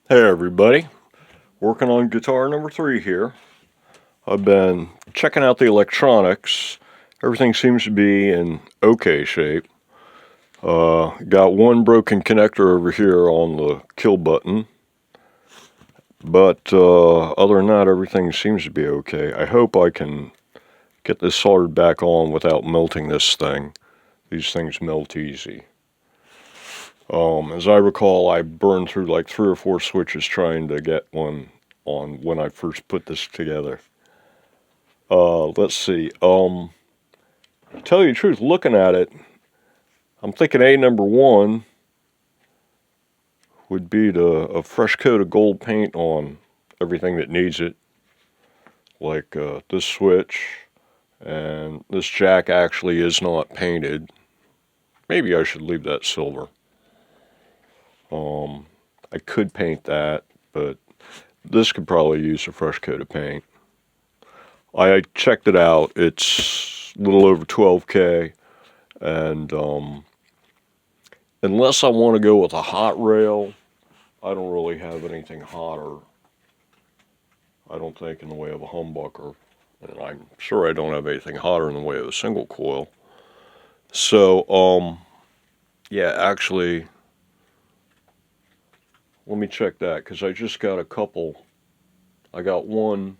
Hey everybody, working on guitar number 3 here. I've been checking out the electronics. Everything seems to be in okay shape. Got one broken connector over here on the kill button. But other than that, everything seems to be okay. I hope I can get this soldered back on without melting this thing. These things melt easy. As I recall, I burned through like 3 or 4 switches trying to get one on when I first put this together. Let's see. Tell you the truth, looking at it, I'm thinking number 1 would be a fresh coat of gold paint on everything that needs it. Like this switch, and this jack actually is not painted. Maybe I should leave that silver. I could paint that, but this could probably use a fresh coat of paint. I checked it out. It's a little over 12K, and unless I want to go with a hot rail, I don't really have anything hotter, I don't think, in the way of a humbucker. And I'm sure I don't have anything hotter in the way of a single coil. So, yeah, actually, let me check that, because I just got a couple. I got one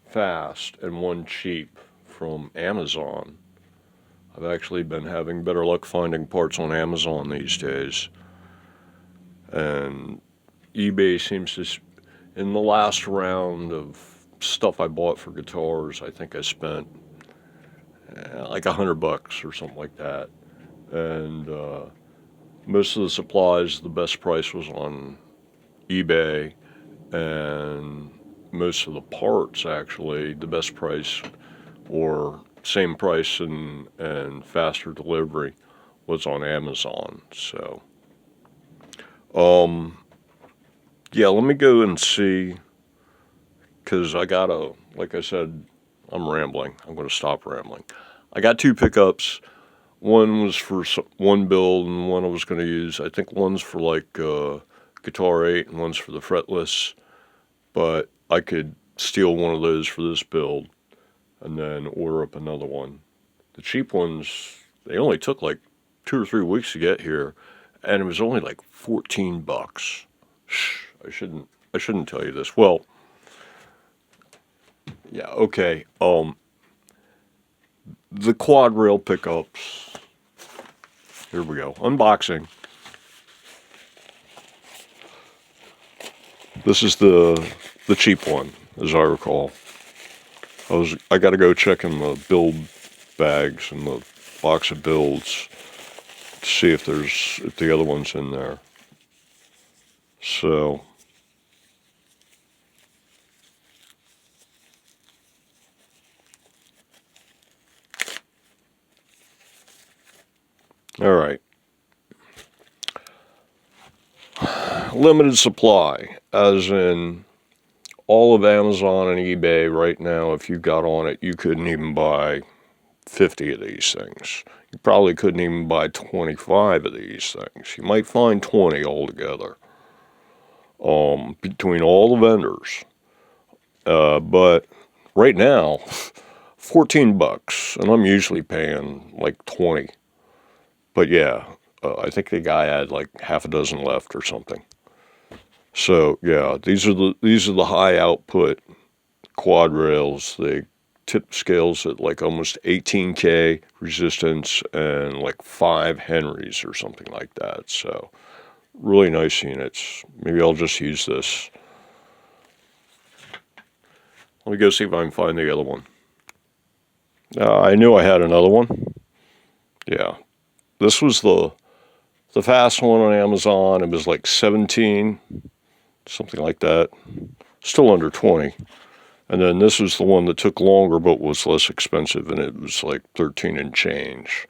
fast and one cheap from Amazon. I've actually been having better luck finding parts on Amazon these days. And eBay seems to, in the last round of stuff I bought for guitars, I think I spent like $100 or something like that. And most of the supplies, the best price was on eBay, and most of the parts, actually, the best price or same price and faster delivery was on Amazon. So, yeah, let me go and see, because I gotta, like I said, I'm rambling. I'm going to stop rambling. I got 2 pickups. One was for one build, and one I was going to use. I think one's for like Guitar 8, and one's for the fretless. But I could steal one of those for this build, and then order up another one. The cheap ones, they only took like 2 or 3 weeks to get here, and it was only like $14. Shh, I shouldn't tell you this. Well, yeah, okay. The quad rail pickups. Here we go. Unboxing. This is the cheap one, as I recall. I got to go check in the build bags and the box of builds to see if the other one's in there. So, all right. Limited supply, as in all of Amazon and eBay right now. If you got on it, you couldn't even buy 50 of these things. You probably couldn't even buy 25 of these things. You might find 20 altogether, between all the vendors. But right now, $14, and I'm usually paying like 20. But yeah, I think the guy had like half a dozen left or something. So yeah, these are the high output quad rails. They tip scales at like almost 18K resistance and like 5 Henrys or something like that. So really nice units. Maybe I'll just use this. Let me go see if I can find the other one. I knew I had another one. Yeah, this was the fast one on Amazon. It was like 17, something like that. Still under 20. And then this was the one that took longer but was less expensive, and it was like 13 and change.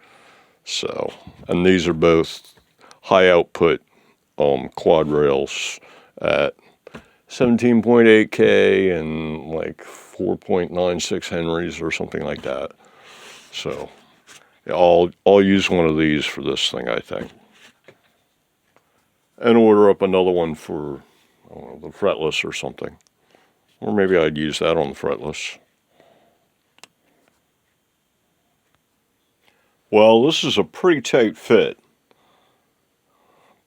So, and these are both high output quad rails at 17.8K and like 4.96 Henrys or something like that. So, yeah, I'll use one of these for this thing, I think. And order up another one for I don't know, the fretless or something. Or maybe I'd use that on the fretless. Well, this is a pretty tight fit.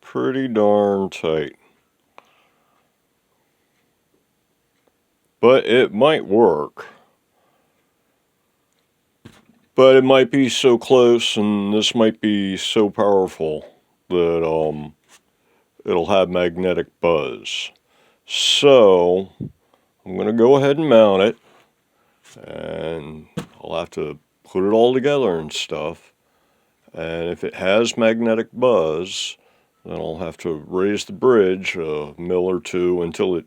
Pretty darn tight. But it might work. But it might be so close, and this might be so powerful that it'll have magnetic buzz. So I'm going to go ahead and mount it, and I'll have to put it all together and stuff. And if it has magnetic buzz, then I'll have to raise the bridge a mil or two until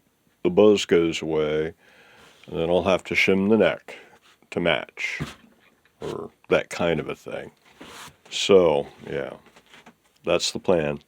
the buzz goes away. And then I'll have to shim the neck to match, or that kind of a thing. So, yeah, that's the plan.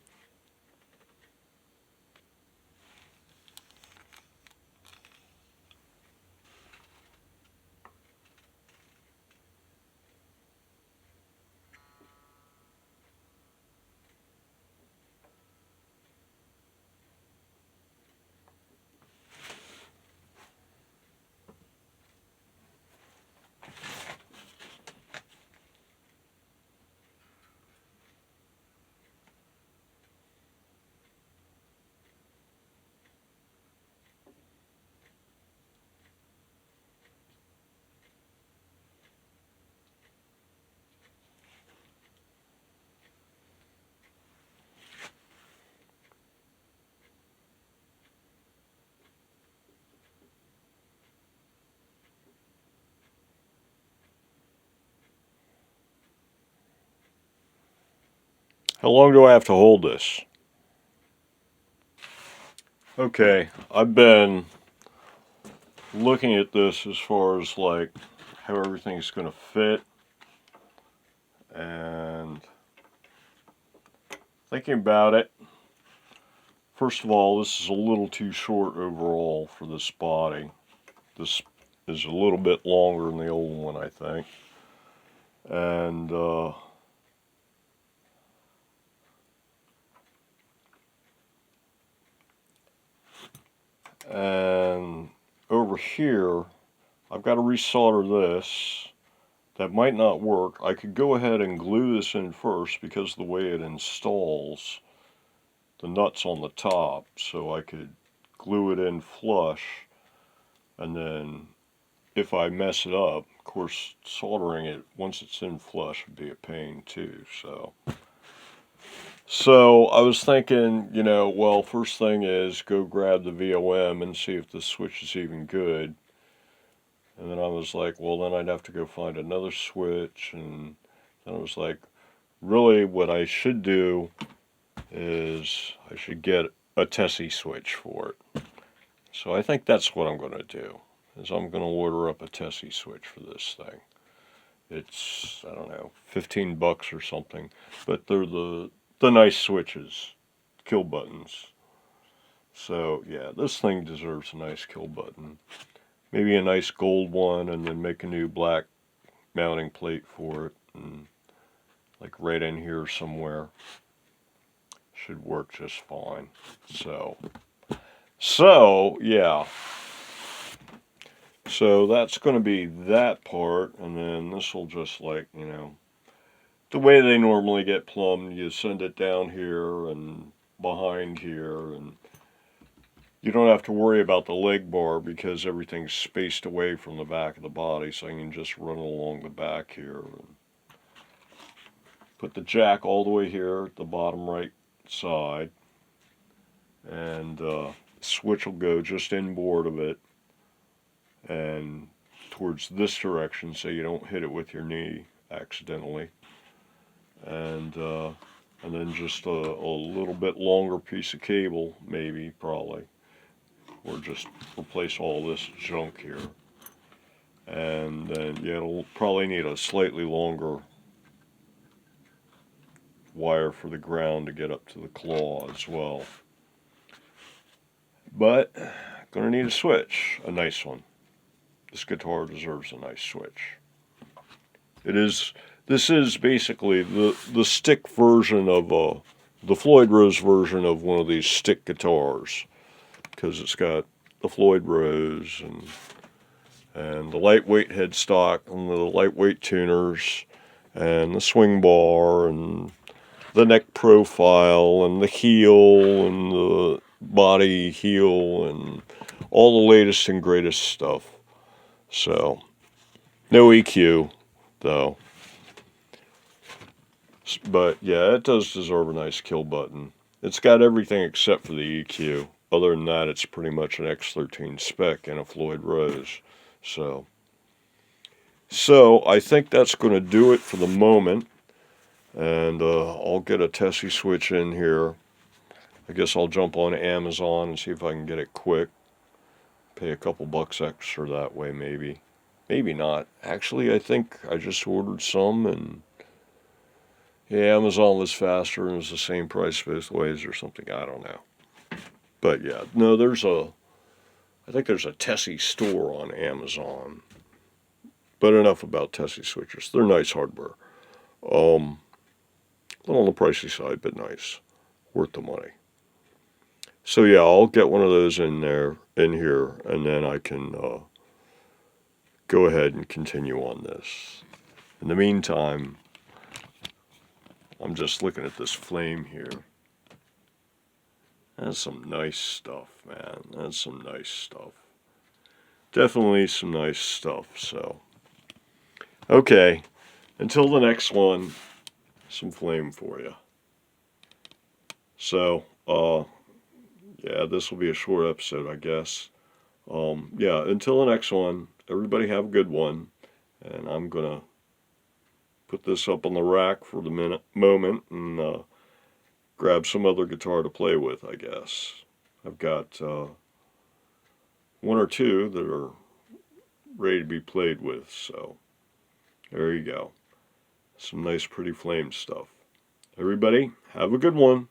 How long do I have to hold this? Okay, I've been looking at this as far as like how everything's going to fit, and thinking about it. First of all, this is a little too short overall for this body. This is a little bit longer than the old one, I think. And over here, I've got to resolder this. That might not work. I could go ahead and glue this in first because of the way it installs the nuts on the top. So I could glue it in flush, and then if I mess it up, of course, soldering it once it's in flush would be a pain too. So I was thinking, well, first thing is go grab the VOM and see if the switch is even good. And then I was like, well, then I'd have to go find another switch. And then I was like, really what I should do is I should get a Tessie switch for it. So I think that's what I'm going to do, is I'm going to order up a Tessie switch for this thing. It's, I don't know, $15 or something, but they're the nice switches, kill buttons. So yeah, this thing deserves a nice kill button. Maybe a nice gold one, and then make a new black mounting plate for it, and like right in here somewhere. Should work just fine. So yeah. So that's going to be that part, and then this will just like, the way they normally get plumbed, you send it down here and behind here, and you don't have to worry about the leg bar because everything's spaced away from the back of the body, so I can just run along the back here. And put the jack all the way here at the bottom right side, and switch will go just inboard of it and towards this direction so you don't hit it with your knee accidentally. And then just a little bit longer piece of cable, maybe, probably, or just replace all this junk here. And then, yeah, it'll probably need a slightly longer wire for the ground to get up to the claw as well. But, gonna need a switch, a nice one. This guitar deserves a nice switch. This is basically the stick version of the Floyd Rose version of one of these stick guitars. because it's got the Floyd Rose and the lightweight headstock and the lightweight tuners and the swing bar and the neck profile and the heel and the body heel and all the latest and greatest stuff. So, no EQ, though. But yeah, it does deserve a nice kill button. It's got everything except for the EQ. Other than that, it's pretty much an X13 spec and a Floyd Rose. So I think that's going to do it for the moment. And I'll get a Tessie switch in here. I guess I'll jump on Amazon and see if I can get it quick. Pay a couple bucks extra that way, maybe. Maybe not. Actually, I think I just ordered some, and yeah, Amazon was faster and it was the same price both ways or something. I don't know. But yeah, no, I think there's a Tessie store on Amazon. But enough about Tessie switches. They're nice hardware. A little on the pricey side, but nice. Worth the money. So yeah, I'll get one of those in here, and then I can go ahead and continue on this. In the meantime, I'm just looking at this flame here. That's some nice stuff, man. That's some nice stuff. Definitely some nice stuff, so. Okay, until the next one, some flame for you. So, yeah, this will be a short episode, I guess. Yeah, until the next one, everybody have a good one. And I'm going to put this up on the rack for the moment and grab some other guitar to play with, I guess. I've got one or two that are ready to be played with, so there you go. Some nice pretty flame stuff. Everybody, have a good one.